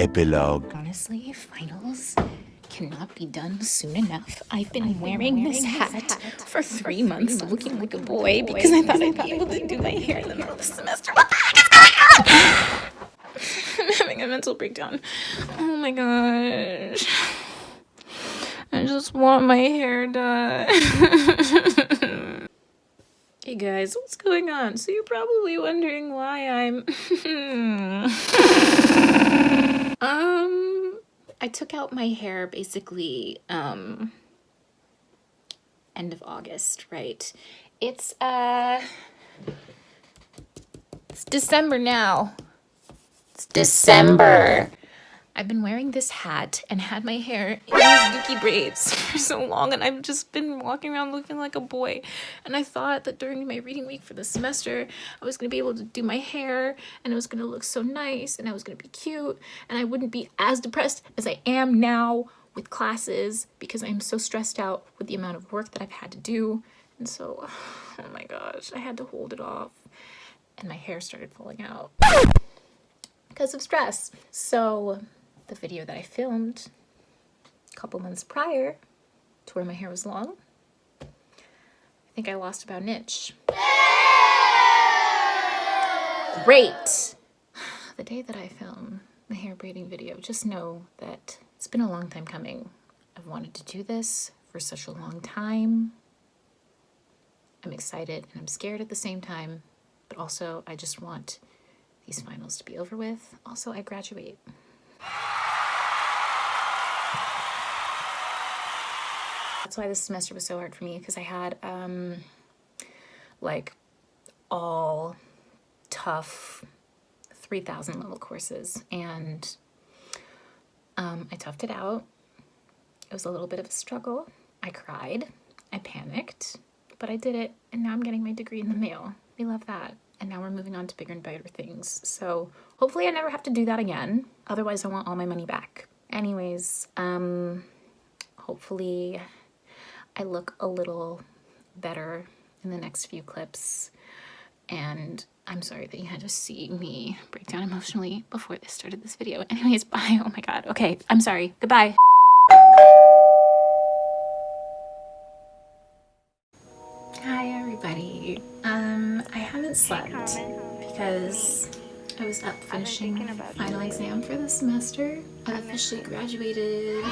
Epilogue. Honestly, finals cannot be done soon enough. I've been wearing this hat for 3 months looking like a boy because I thought I'd be able to do my hair in the middle of the semester. What the heck is going on? I'm having a mental breakdown. Oh my gosh. I just want my hair done. Hey guys, what's going on? So you're probably wondering why I'm... I took out my hair basically, end of August, right? It's December now. It's December. I've been wearing this hat and had my hair in these dookie braids for so long, and I've just been walking around looking like a boy. And I thought that during my reading week for the semester, I was going to be able to do my hair, and it was going to look so nice, and I was going to be cute, and I wouldn't be as depressed as I am now with classes because I'm so stressed out with the amount of work that I've had to do. And so, oh my gosh, I had to hold it off, and my hair started falling out because of stress. So the video that I filmed a couple months prior to where my hair was long, I think I lost about an inch. Great! The day that I film the hair braiding video, just know that it's been a long time coming. I've wanted to do this for such a long time. I'm excited and I'm scared at the same time, but also I just want these finals to be over with. Also, I graduate. That's why this semester was so hard for me, because I had like all tough 3,000 level courses, and I toughed it out. It was a little bit of a struggle. I cried, I panicked, but I did it, and now I'm getting my degree in the mail. We love that. And now we're moving on to bigger and better things. So hopefully I never have to do that again. Otherwise I want all my money back. Anyways, hopefully I look a little better in the next few clips. And I'm sorry that you had to see me break down emotionally before this started this video. Anyways, bye. Oh my God. Okay, I'm sorry. Goodbye. Hi everybody. I haven't slept because I was up finishing final exam for the semester. I officially graduated.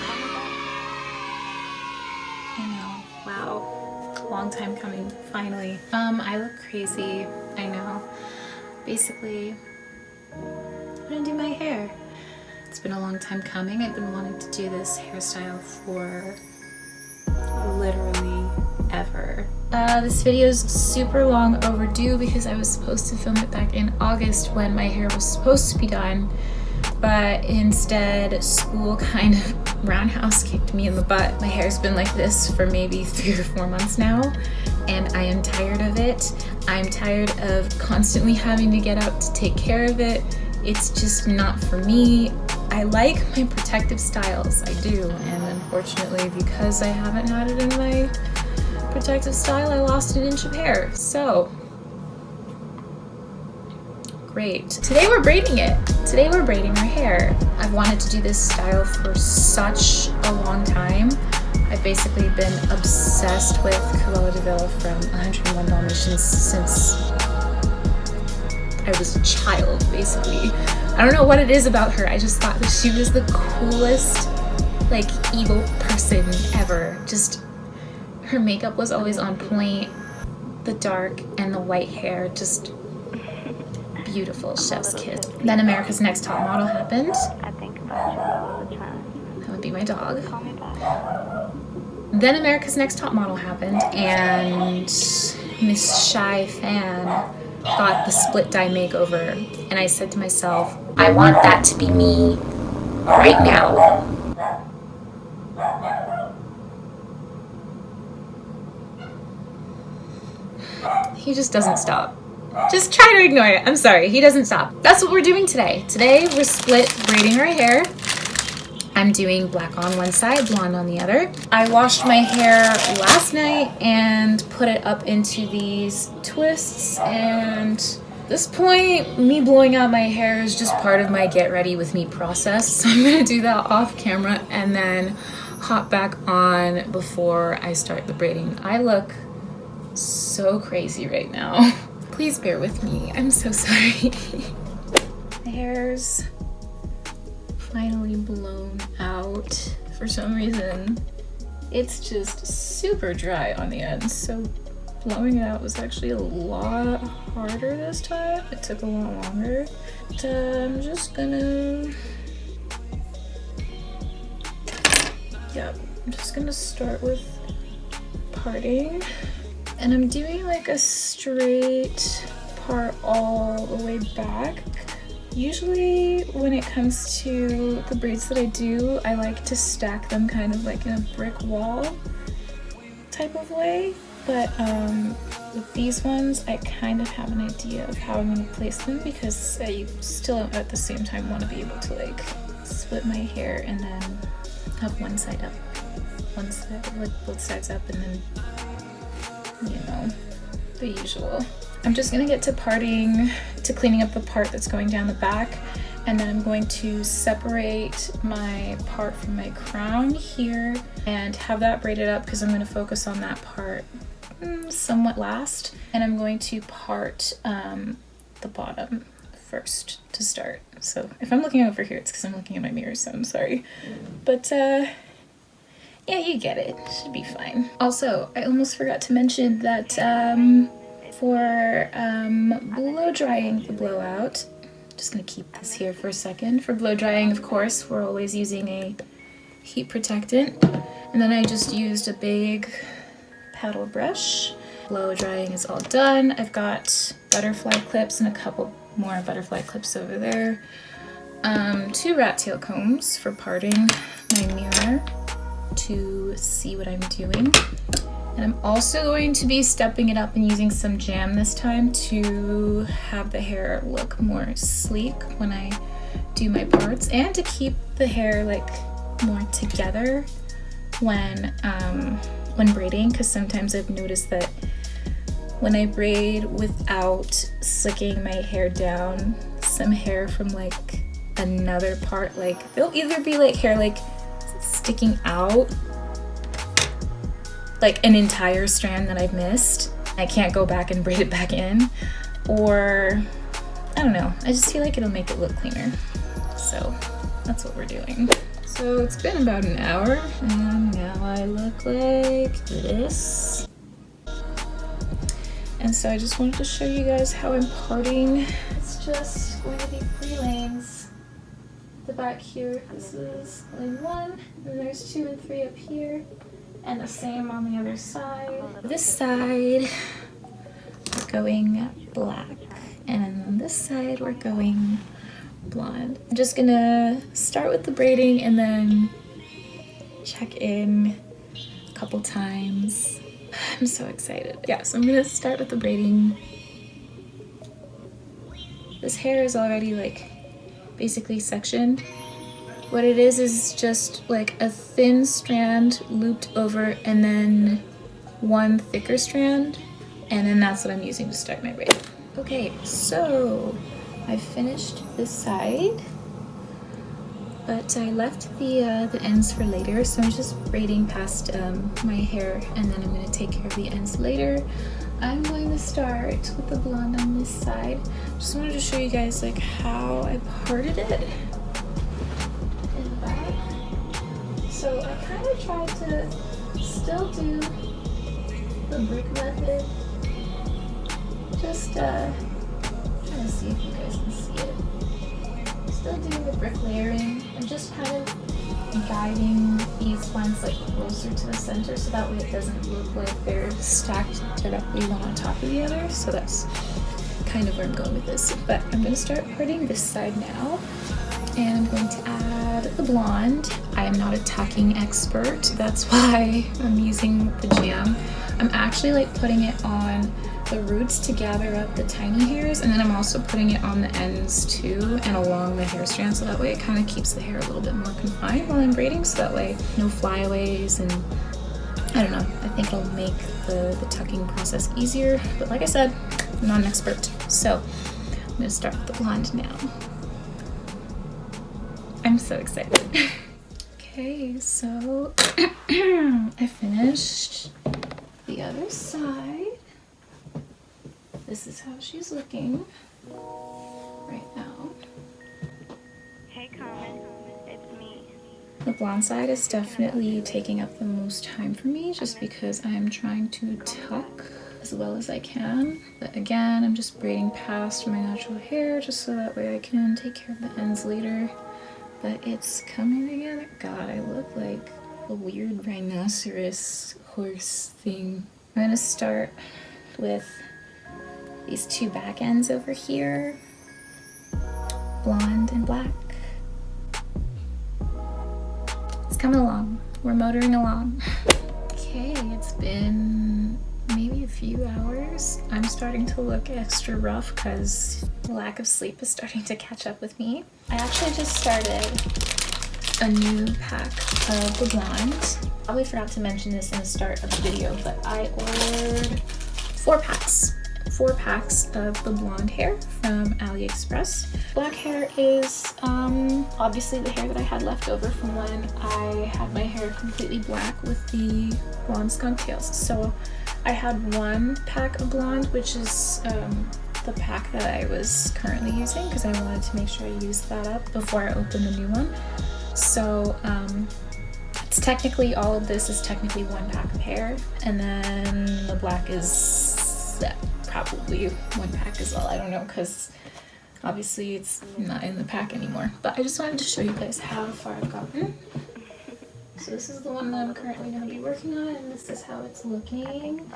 I know, wow, long time coming, finally. I look crazy, I know. Basically, I'm gonna do my hair. It's been a long time coming. I've been wanting to do this hairstyle for literally ever. This video is super long overdue because I was supposed to film it back in August when my hair was supposed to be done, but instead school kind of roundhouse kicked me in the butt. My hair's been like this for maybe 3 or 4 months now, and I am tired of it. I'm tired of constantly having to get out to take care of it. It's just not for me. I like my protective styles, I do, and unfortunately because I haven't had it in my protective style, I lost an inch of hair. So great. Today we're braiding it. Today we're braiding our hair. I've wanted to do this style for such a long time. I've basically been obsessed with Cruella de Vil from 101 Dalmatians since I was a child, basically. I don't know what it is about her. I just thought that she was the coolest, like, evil person ever. Just, her makeup was always on point. The dark and the white hair, just beautiful, chef's kiss. Then America's Next Top Model happened. That would be my dog. Then America's Next Top Model happened, and Miss Shy Fan got the split dye makeover, and I said to myself, I want that to be me right now. He just doesn't stop. Just try to ignore it. I'm sorry, he doesn't stop. That's what we're doing today. Today we're split braiding our hair. I'm doing black on one side, blonde on the other. I washed my hair last night and put it up into these twists, and this point, me blowing out my hair is just part of my get ready with me process. So I'm gonna do that off camera and then hop back on before I start the braiding. I look so crazy right now. Please bear with me, I'm so sorry. My hair's finally blown out for some reason. It's just super dry on the ends, so blowing it out was actually a lot harder this time. It took a lot longer. But I'm just gonna, I'm just gonna start with parting. And I'm doing like a straight part all the way back. Usually when it comes to the braids that I do, I like to stack them kind of like in a brick wall type of way. But with these ones, I kind of have an idea of how I'm going to place them because I still at the same time want to be able to like split my hair and then have one side up, one side, like both sides up, and then, you know, the usual. I'm just going to get to parting, to cleaning up the part that's going down the back, and then I'm going to separate my part from my crown here and have that braided up because I'm going to focus on that part somewhat last, and I'm going to part the bottom first to start. So if I'm looking over here, it's because I'm looking at my mirror, so I'm sorry. But yeah, you get it. Should be fine. Also, I almost forgot to mention that for blow drying the blowout, just gonna keep this here for a second. For blow drying, of course, we're always using a heat protectant, and then I just used a big paddle brush. Blow drying is all done. I've got butterfly clips and a couple more butterfly clips over there. 2 Rattail combs for parting my mirror to see what I'm doing. And I'm also going to be stepping it up and using some jam this time to have the hair look more sleek when I do my parts, and to keep the hair like more together when braiding, because sometimes I've noticed that when I braid without slicking my hair down, some hair from like another part, like there'll either be like hair like sticking out, like an entire strand that I've missed. I can't go back and braid it back in, or I don't know, I just feel like it'll make it look cleaner. So that's what we're doing. So it's been about an hour and now I look like this. And so I just wanted to show you guys how I'm parting. It's just going to be 3 lanes. The back here, this is lane 1, and there's 2 and 3 up here, and the same on the other side. This side, we're going black, and on this side, we're going blonde. I'm just gonna start with the braiding and then check in a couple times. I'm so excited. Yeah, so I'm gonna start with the braiding. This hair is already like basically sectioned. What it is just like a thin strand looped over and then one thicker strand, and then that's what I'm using to start my braid. Okay, so I finished this side, but I left the ends for later, so I'm just braiding past my hair, and then I'm going to take care of the ends later. I'm going to start with the blonde on this side. Just wanted to show you guys like how I parted it in the back. So I kind of tried to still do the brick method, just trying to see if you guys can see it. Still doing the brick layering. I'm just kind of guiding these ones like closer to the center so that way it doesn't look like they're stacked directly one on top of the other. So that's kind of where I'm going with this. But I'm going to start parting this side now, and I'm going to add the blonde. I am not a tacking expert, that's why I'm using the jam. I'm actually like putting it on the roots to gather up the tiny hairs, and then I'm also putting it on the ends too and along the hair strand, so that way it kind of keeps the hair a little bit more confined while I'm braiding, so that way no flyaways, and I don't know, I think it'll make the tucking process easier. But like I said, I'm not an expert. So gonna start with the blonde now. I'm so excited. Okay, so I finished the other side. This is how she's looking right now. Hey Carmen, it's me. The blonde side is definitely taking up the most time for me just because I'm trying to tuck as well as I can. But again, I'm just braiding past my natural hair just so that way I can take care of the ends later. But it's coming together. God, I look like a weird rhinoceros horse thing. I'm gonna start with these two back ends over here, blonde and black. It's coming along. We're motoring along. Okay, it's been maybe a few hours. I'm starting to look extra rough because the lack of sleep is starting to catch up with me. I actually just started a new pack of the blonde. Probably forgot to mention this in the start of the video, but I ordered 4 packs. 4 packs of the blonde hair from AliExpress. Black hair is obviously the hair that I had left over from when I had my hair completely black with the blonde skunk tails. So I had 1 pack of blonde, which is the pack that I was currently using because I wanted to make sure I used that up before I opened the new one. So it's technically, all of this is technically 1 pack of hair, and then the black is probably 1 pack as well. I don't know because obviously it's not in the pack anymore. But I just wanted to show you guys how far I've gotten. So this is the one that I'm currently going to be working on, and this is how it's looking.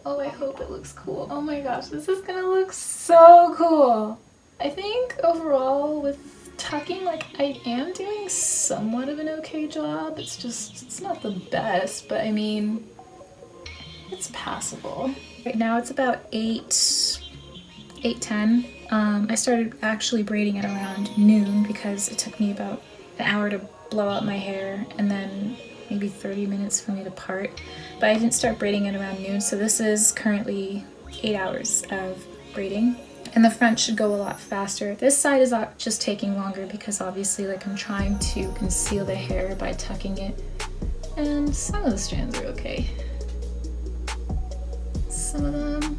Oh, I hope it looks cool. Oh my gosh, this is gonna look so cool. I think overall with tucking, like, I am doing somewhat of an okay job. It's just, it's not the best, but I mean, it's passable. Right now it's about 8:10. I started actually braiding at around noon because it took me about an hour to blow out my hair and then maybe 30 minutes for me to part. But I didn't start braiding at around noon, so this is currently 8 hours of braiding. And the front should go a lot faster. This side is just taking longer because obviously, like, I'm trying to conceal the hair by tucking it. And some of the strands are okay. Some of them,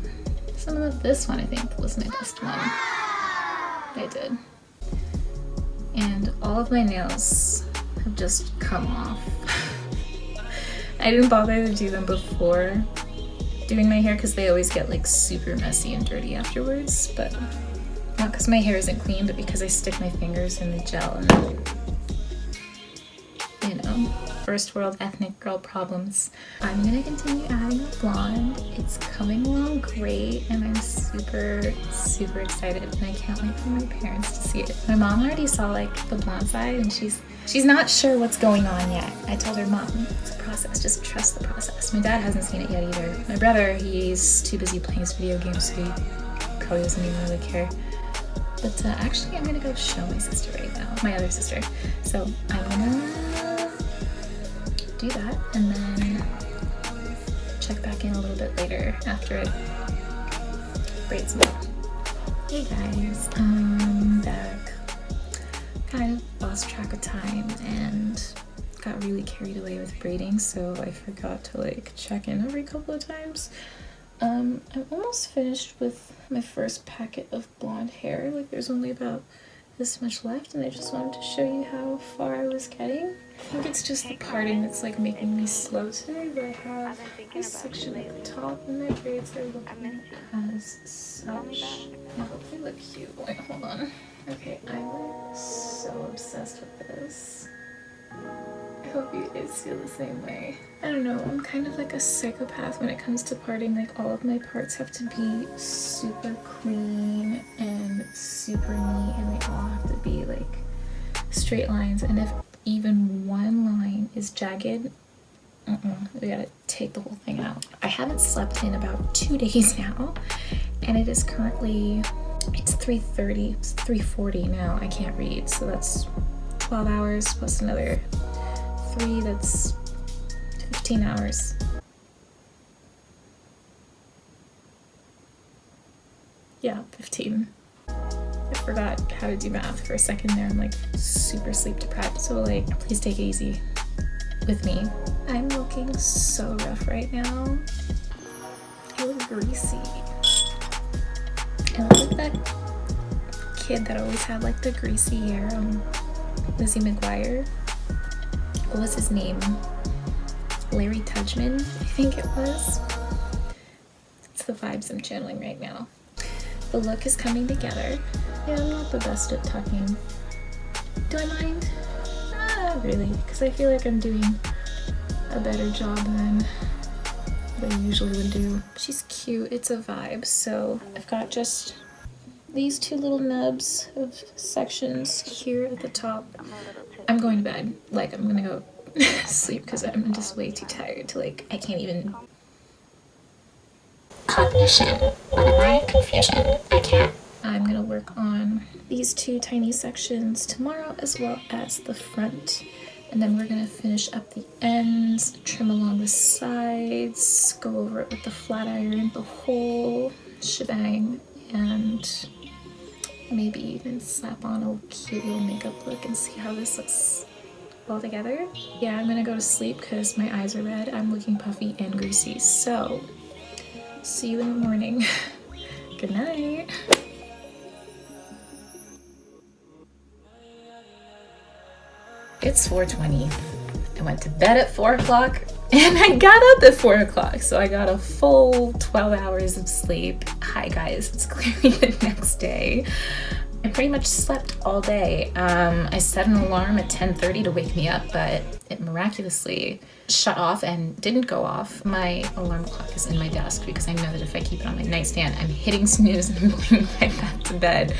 this one I think was my best one. I did. And all of my nails have just come off. I didn't bother to do them before doing my hair because they always get like super messy and dirty afterwards, but not because my hair isn't clean, but because I stick my fingers in the gel and then, you know, first world ethnic girl problems. I'm gonna continue adding the blonde. It's coming along great and I'm super, super excited and I can't wait for my parents to see it. My mom already saw like the blonde side and she's not sure what's going on yet. I told her, Mom, it's a process, just trust the process. My dad hasn't seen it yet either. My brother, he's too busy playing his video games, so he probably doesn't even really care. But actually, I'm gonna go show my sister right now, my other sister. So I'm gonna do that and then check back in a little bit later after it braids me. Hey guys, I'm back. Kind of lost track of time and got really carried away with braiding, so I forgot to like check in every couple of times. I'm almost finished with my first packet of blonde hair. Like, there's only about this much left, and I just wanted to show you how far I was getting. I think it's just the parting that's like making me slow today, but I have this section at the top, and my braids are looking as such. I hope they look cute. Wait, hold on. Okay, I'm so obsessed with this. I hope you guys feel the same way. I don't know, I'm kind of like a psychopath when it comes to parting. Like, all of my parts have to be super clean and super neat, and they all have to be like straight lines. And if even one line is jagged, we gotta take the whole thing out. I haven't slept in about 2 days now, and it is currently, it's 3:30, it's 3:40 now. I can't read, so that's 12 hours plus another 3, that's 15 hours. Yeah, 15. I forgot how to do math for a second there. I'm like super sleep deprived. So like, please take it easy with me. I'm looking so rough right now. I look greasy. I look like that kid that always had like the greasy hair, Lizzie McGuire. What was his name? Larry Tudgman, I think it was. It's the vibes I'm channeling right now. The look is coming together. Yeah, I'm not the best at tucking. Do I mind? Not really, because I feel like I'm doing a better job than what I usually would do. She's cute, it's a vibe. So I've got just these two little nubs of sections here at the top. I'm going to bed. Like, I'm gonna go sleep because I'm just way too tired to like, I can't even. Cognition. What am I? Confusion. I can't. I'm gonna work on these two tiny sections tomorrow as well as the front. And then we're gonna finish up the ends, trim along the sides, go over it with the flat iron, the whole shebang, and maybe even slap on a cute little makeup look and see how this looks all together. Yeah, I'm gonna go to sleep because my eyes are red. I'm looking puffy and greasy. So, see you in the morning. Good night. It's 4:20. I went to bed at 4 o'clock and I got up at 4 o'clock. So I got a full 12 hours of sleep. Hi guys, it's clearly the next day. I pretty much slept all day. I set an alarm at 10:30 to wake me up, but it miraculously shut off and didn't go off. My alarm clock is in my desk because I know that if I keep it on my nightstand, I'm hitting snooze and I'm going right back to bed.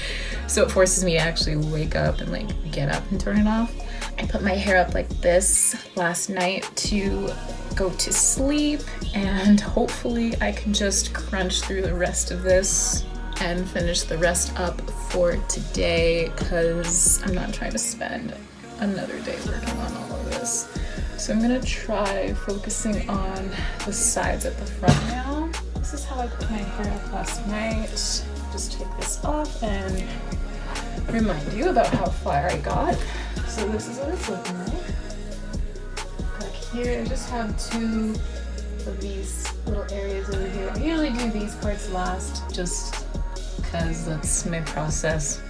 So it forces me to actually wake up and like get up and turn it off. I put my hair up like this last night to go to sleep, and hopefully I can just crunch through the rest of this and finish the rest up for today because I'm not trying to spend another day working on all of this. So I'm gonna try focusing on the sides at the front now. This is how I put my hair up last night. Just take this off and remind you about how far I got. So this is what it's looking like. Back here, I just have two of these little areas over here. I usually do these parts last just because that's my process.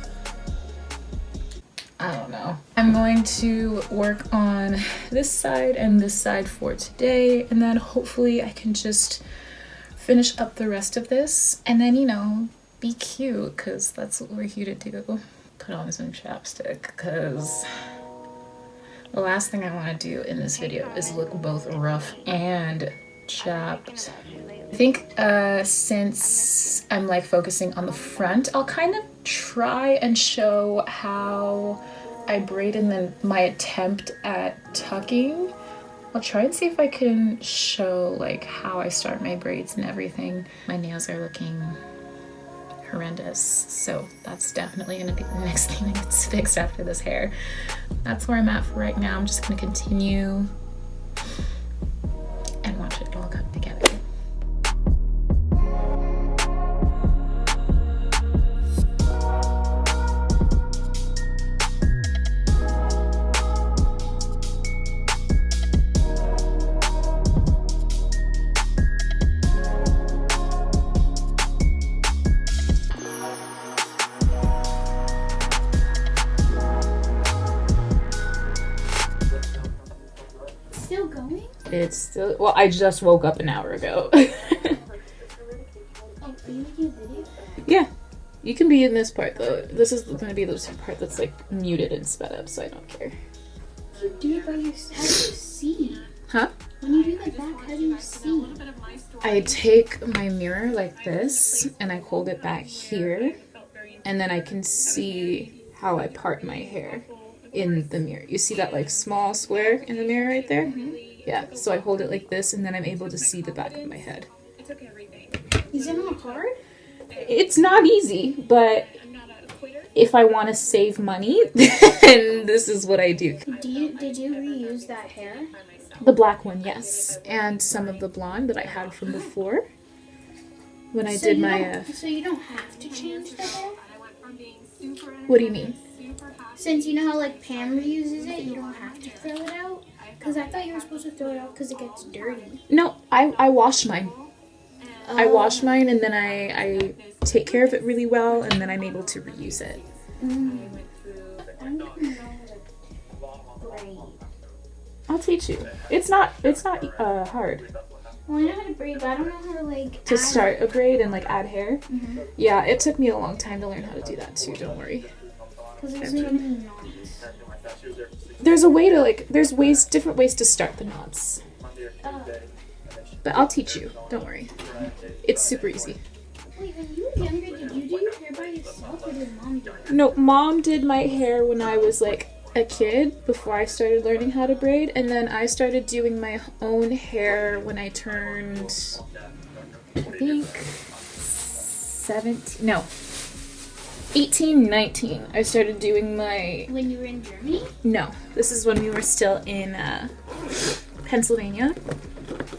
I don't know. I'm going to work on this side and this side for today, and then hopefully I can just finish up the rest of this and then, you know, be cute because that's what we're here to do. Put on some chapstick because the last thing I want to do in this video is look both rough and chapped. I think since I'm like focusing on the front, I'll kind of try and show how I braid and then my attempt at tucking. I'll try and see if I can show like how I start my braids and everything. My nails are looking horrendous, so that's definitely gonna be the next thing that gets fixed after this hair. That's where I'm at for right now. I'm just gonna continue and watch it all come together. It's still, well, I just woke up an hour ago. Oh, are you making a video? Yeah, you can be in this part though. This is gonna be the part that's like muted and sped up, so I don't care. You do it by yourself. How do you see? Huh? When you do the back, how do you see? I take my mirror like this and I hold it back here, and then I can see how I part my hair in the mirror. You see that like small square in the mirror right there? Mm-hmm. Yeah, so I hold it like this and then I'm able to see the back of my head. Is it not hard? It's not easy, but if I want to save money, then this is what I do. Did you reuse that hair? The black one, yes. And some of the blonde that I had from before. when I So did you my, don't, so you don't have to change the hair? what do you mean? Since you know how like Pam reuses it, you don't have to throw it out? Because I thought you were supposed to throw it out because it gets dirty. No, I wash mine. I Oh. wash mine and then I take care of it really well and then I'm able to reuse it. Mm. I don't even know how to braid. I'll teach you. It's not hard Well, I know how to braid, but I don't know how to like to add- start a braid and like add hair. Mhm. Yeah, it took me a long time to learn how to do that too, don't worry. Because there's so many knots. There's a way to like, there's different ways to start the knots. But I'll teach you, don't worry. It's super easy. Wait, when you were younger, did you do your hair by yourself or did mom do it? No, mom did my hair when I was like a kid before I started learning how to braid, and then I started doing my own hair when I turned, I think 17, no, 18, 19. I started doing my, When you were in Germany? no, this is when we were still in Pennsylvania,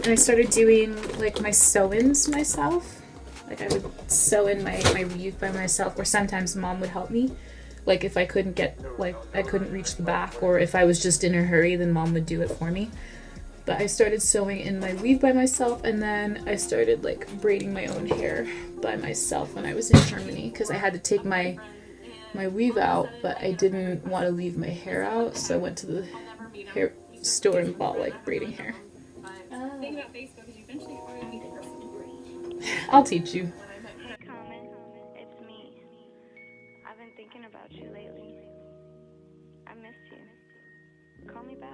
and I started doing like my sew-ins myself. Like I would sew in my weave by myself, or sometimes mom would help me. Like if I couldn't get, like I couldn't reach the back, or if I was just in a hurry, then mom would do it for me. But I started sewing in my weave by myself, and then I started like braiding my own hair by myself when I was in Germany, because I had to take my weave out, but I didn't want to leave my hair out, so I went to the hair store and bought like braiding hair. I'll teach you. Hey, Common, it's me. I've been thinking about you lately. I missed you. Call me back.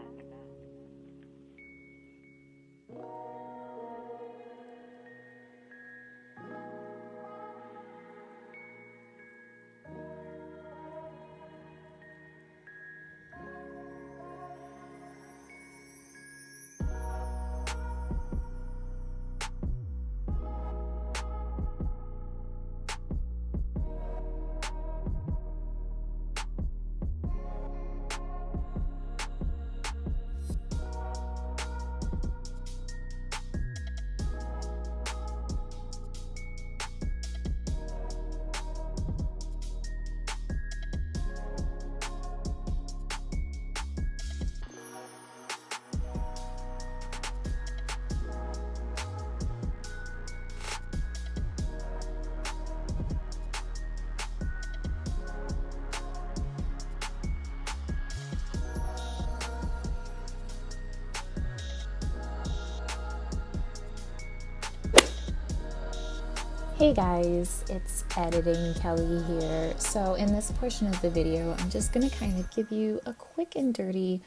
Hey guys, it's Editing Kelly here. So in this portion of the video, I'm just gonna kind of give you a quick and dirty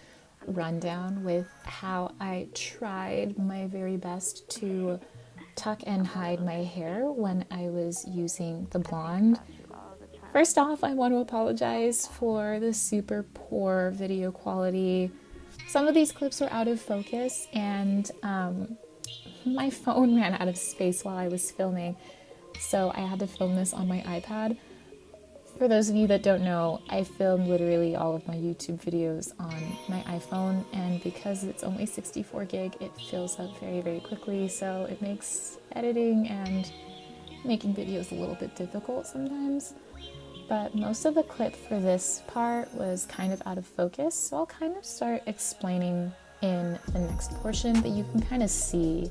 rundown with how I tried my very best to tuck and hide my hair when I was using the Blond. First off, I want to apologize for the super poor video quality. Some of these clips were out of focus, and my phone ran out of space while I was filming. So I had to film this on my iPad. For those of you that don't know, I film literally all of my YouTube videos on my iPhone, and because it's only 64 gig, it fills up very, very quickly, so it makes editing and making videos a little bit difficult sometimes. But most of the clip for this part was kind of out of focus, so I'll kind of start explaining in the next portion, but you can kind of see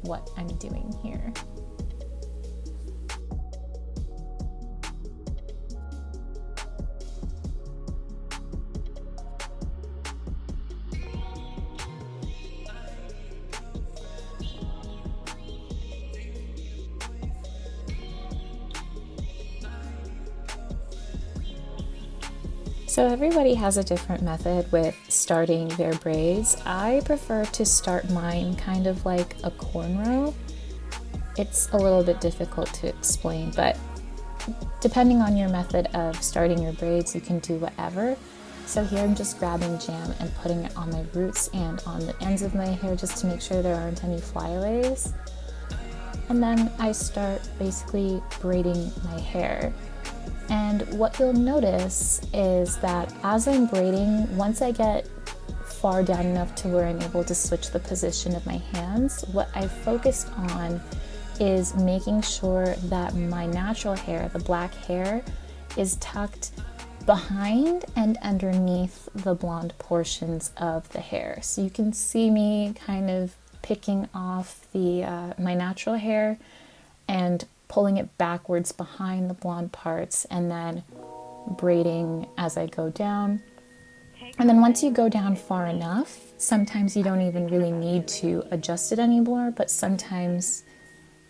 what I'm doing here. So everybody has a different method with starting their braids. I prefer to start mine kind of like a cornrow. It's a little bit difficult to explain, but depending on your method of starting your braids, you can do whatever. So here I'm just grabbing jam and putting it on my roots and on the ends of my hair just to make sure there aren't any flyaways. And then I start basically braiding my hair. And what you'll notice is that as I'm braiding, once I get far down enough to where I'm able to switch the position of my hands, what I focused on is making sure that my natural hair, the black hair, is tucked behind and underneath the blonde portions of the hair. So you can see me kind of picking off the my natural hair and pulling it backwards behind the blonde parts and then braiding as I go down. And then once you go down far enough, sometimes you don't even really need to adjust it anymore, but sometimes,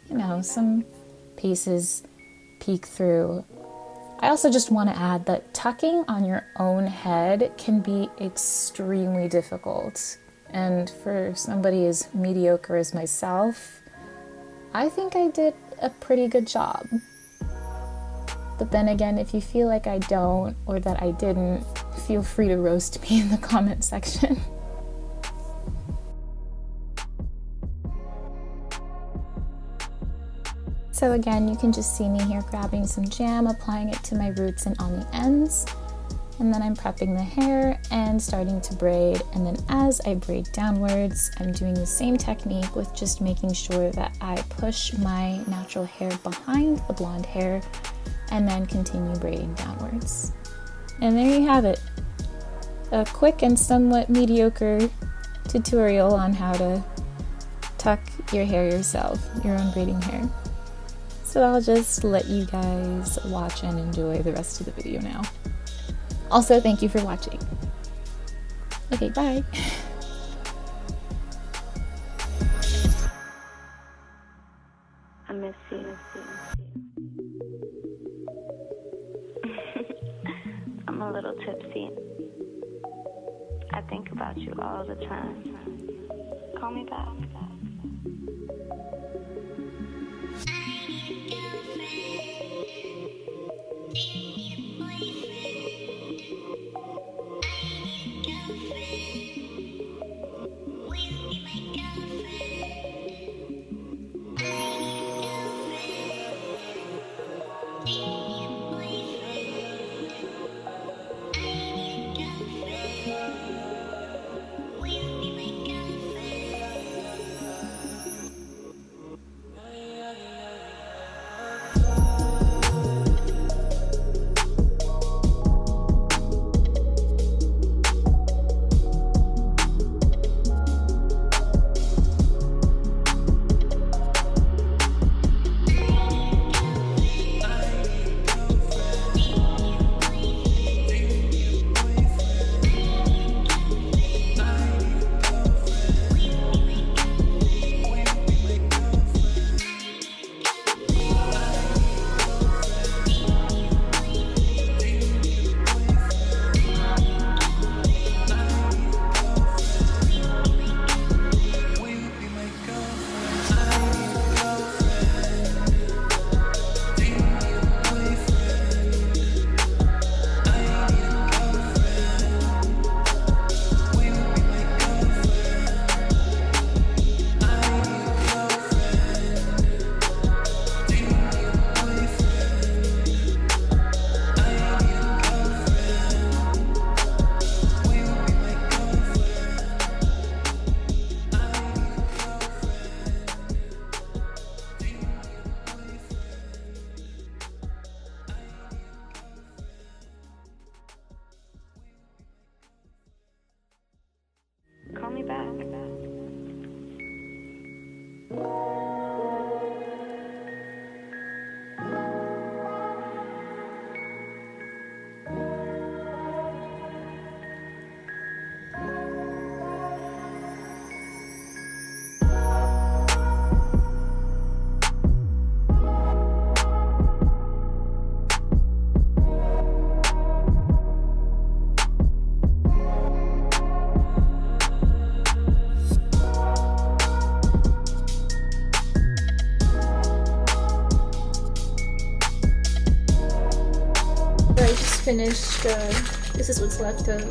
you know, some pieces peek through. I also just want to add that tucking on your own head can be extremely difficult. And for somebody as mediocre as myself, I think I did a pretty good job. But then again, if you feel like I don't or that I didn't, feel free to roast me in the comment section. So again, you can just see me here grabbing some jam, applying it to my roots and on the ends. And then I'm prepping the hair and starting to braid. And then as I braid downwards, I'm doing the same technique with just making sure that I push my natural hair behind the blonde hair and then continue braiding downwards. And there you have it. A quick and somewhat mediocre tutorial on how to tuck your hair yourself, your own braiding hair. So I'll just let you guys watch and enjoy the rest of the video now. Also, thank you for watching. Okay, bye. I miss you. I'm a little tipsy. I think about you all the time. Call me back. Call me back. I just finished, this is what's left of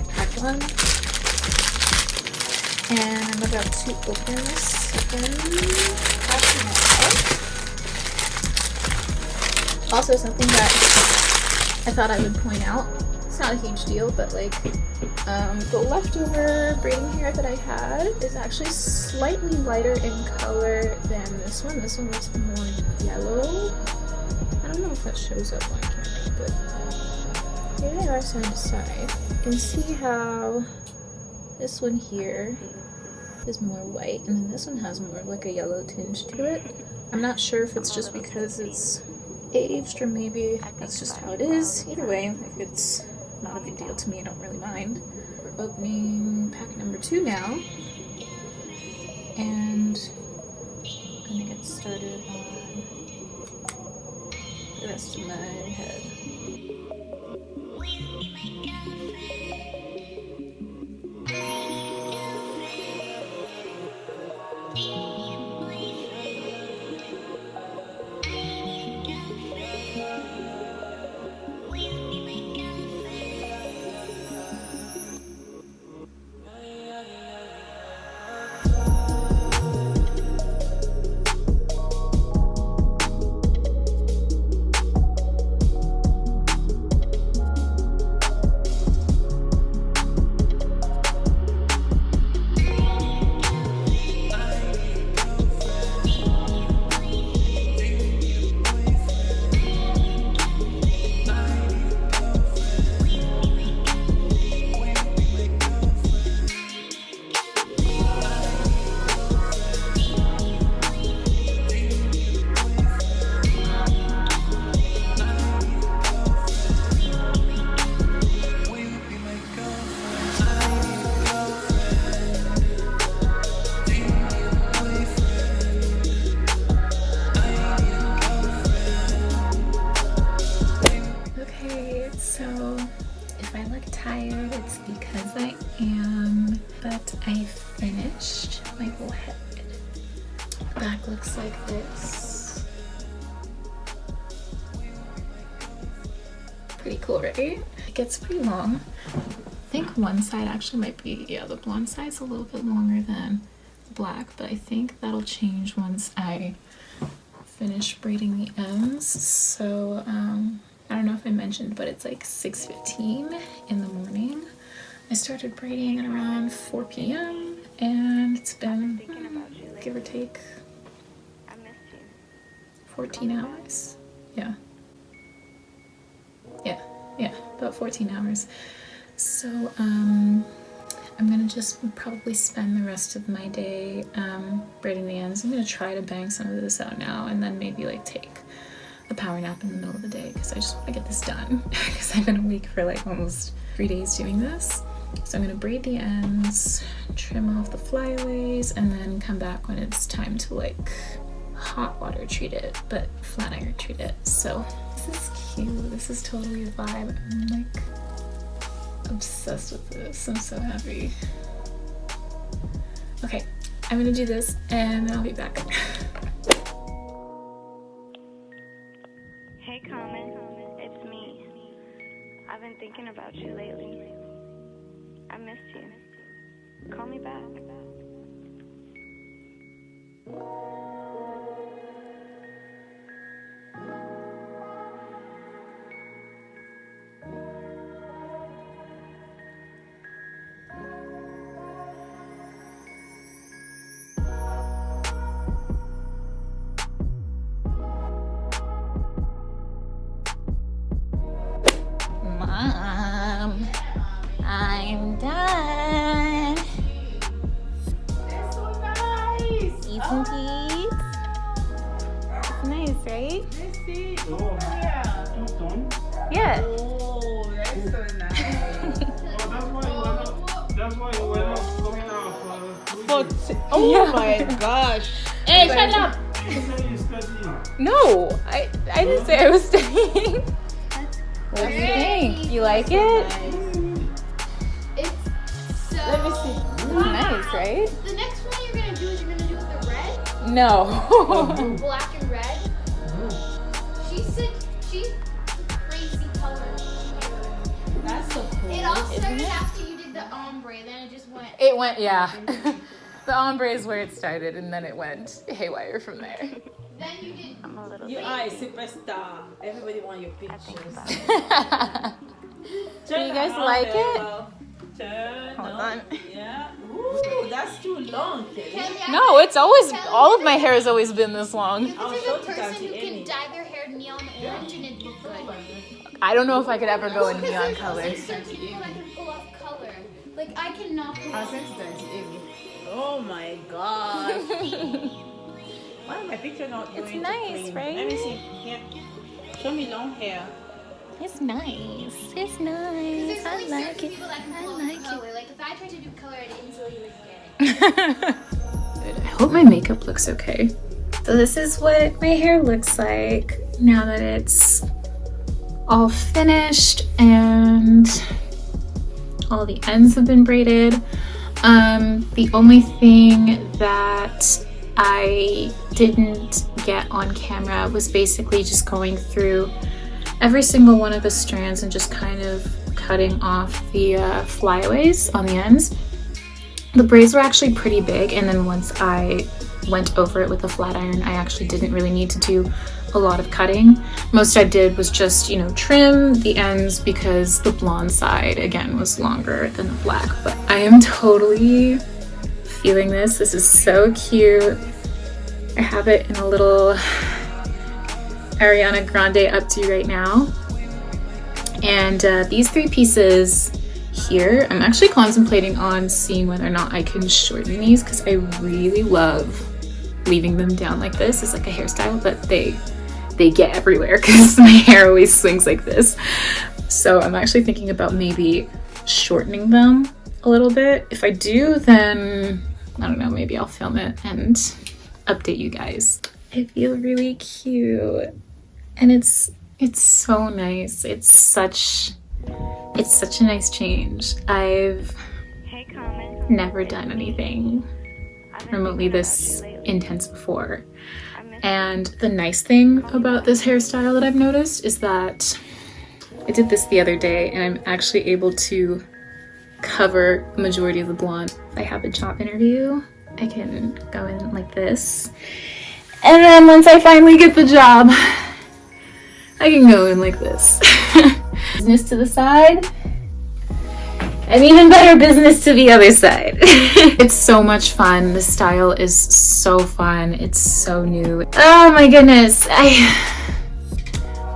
pack one, and I'm about to open the second pack now. Also, something that I thought I would point out, not a huge deal, but like the leftover braiding hair that I had is actually slightly lighter in color than this one. This one looks more yellow. I don't know if that shows up on camera, but here they are side to side. You can see how this one here is more white, and then this one has more of like a yellow tinge to it. I'm not sure if it's just because it's aged or maybe that's just how it is. Either way, if it's not a big deal to me, I don't really mind. We're opening pack number 2 now, and I'm gonna get started on the rest of my head. I finished my whole head. Back looks like this. Pretty cool, right? It gets pretty long. I think one side actually might be, yeah, the blonde side's a little bit longer than the black, but I think that'll change once I finish braiding the ends. So I don't know if I mentioned, but it's like 6:15 in the morning. I started braiding at around 4 p.m. and it's been, give or take, 14 hours. Yeah, about 14 hours. So I'm gonna just probably spend the rest of my day braiding the ends. I'm gonna try to bang some of this out now and then maybe like take a power nap in the middle of the day because I just want to get this done because I've been awake for like almost 3 days doing this. So I'm gonna braid the ends, trim off the flyaways, and then come back when it's time to like hot water treat it, but flat iron treat it. So this is cute. This is totally a vibe. I'm like obsessed with this. I'm so happy. Okay, I'm gonna do this and then I'll be back. Hey Common, it's me. I've been thinking about you lately. I missed you. Call me back. Mom, I'm done. That's so nice. Eat some teeth. It's nice, right? Let's see. Oh, yeah. Yeah. Oh, that's so nice. That's why you were not coming out for Oh my gosh. Hey, shut up. You said you studying. No, I didn't say I was studying. What do you think? You like it? It's so. Let me see. It's nice, right? The next one you're gonna do is you're gonna do with the red, No. black and red. She said she's crazy color. That's so cool. It all Isn't started it? after you did the ombre, then it just went. It went, yeah. The ombre is where it started, and then it went haywire from there. Then you did. I'm a little You bit. are a superstar. Everybody wants your I think pictures. about it. Do you guys like it? Turn. Hold no. on. Yeah. Ooh, that's too long, Kelly. No, it's always, all of my hair has always been this long. You could be the person who can dye their hair neon orange and it look good. I don't know if I could ever go in neon colors. There's certain people that can pull off color. Like I cannot pull I'll off. send that to Amy. Oh my gosh. Why is my picture not going It's to nice, clean? right? Let me see. Here. Show me long hair. It's nice. It's There's nice. I only like certain it. people that can I pull like off it. color. Like if I tried to do color, I'd instantly like get it. I hope my makeup looks okay. So this is what my hair looks like now that it's all finished and all the ends have been braided. The only thing that I didn't get on camera was basically just going through every single one of the strands and just kind of cutting off the flyaways on the ends. The braids were actually pretty big, and then once I went over it with a flat iron, I actually didn't really need to do a lot of cutting. Most I did was just, you know, trim the ends because the blonde side, again, was longer than the black. But I am totally feeling this. This is so cute. I have it in a little Ariana Grande updo right now. And these three pieces here, I'm actually contemplating on seeing whether or not I can shorten these because I really love leaving them down like this. It's like a hairstyle, but they get everywhere because my hair always swings like this. So I'm actually thinking about maybe shortening them a little bit. If I do, then I don't know, maybe I'll film it and update you guys. I feel really cute, and it's so nice. It's such a nice change. I've Hey, Common. never done anything I've been remotely thinking about this you lately. intense before. I miss And the nice thing about this hairstyle that I've noticed is that I did this the other day and I'm actually able to cover the majority of the blonde. If I have a job interview, I can go in like this. And then once I finally get the job, I can go in like this. Business to the side, and even better business to the other side. It's so much fun. The style is so fun. It's so new. Oh my goodness.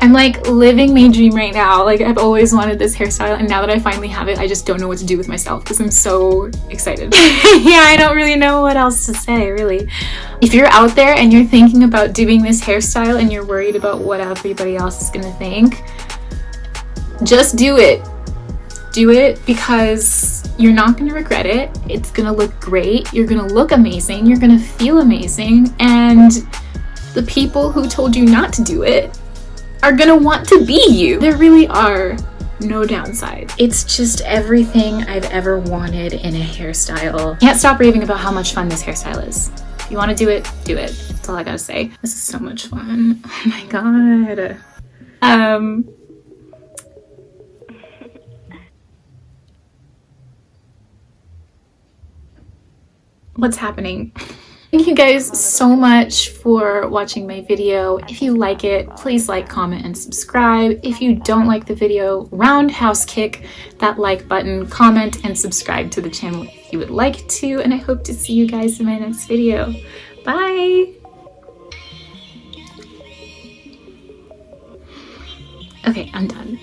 I'm like living my dream right now. Like I've always wanted this hairstyle, and now that I finally have it, I just don't know what to do with myself because I'm so excited. Yeah, I don't really know what else to say, really. If you're out there and you're thinking about doing this hairstyle and you're worried about what everybody else is gonna think, just do it. Do it because you're not gonna regret it. It's gonna look great. You're gonna look amazing. You're gonna feel amazing. And the people who told you not to do it are gonna want to be you. There really are no downsides. It's just everything I've ever wanted in a hairstyle. Can't stop raving about how much fun this hairstyle is. If you want to do it, do it. That's all I gotta say. This is so much fun. Oh my god. What's happening? Thank you guys so much for watching my video. If you like it, please like, comment, and subscribe. If you don't like the video, roundhouse kick that like button, comment, and subscribe to the channel if you would like to, and I hope to see you guys in my next video. Bye! Okay, I'm done.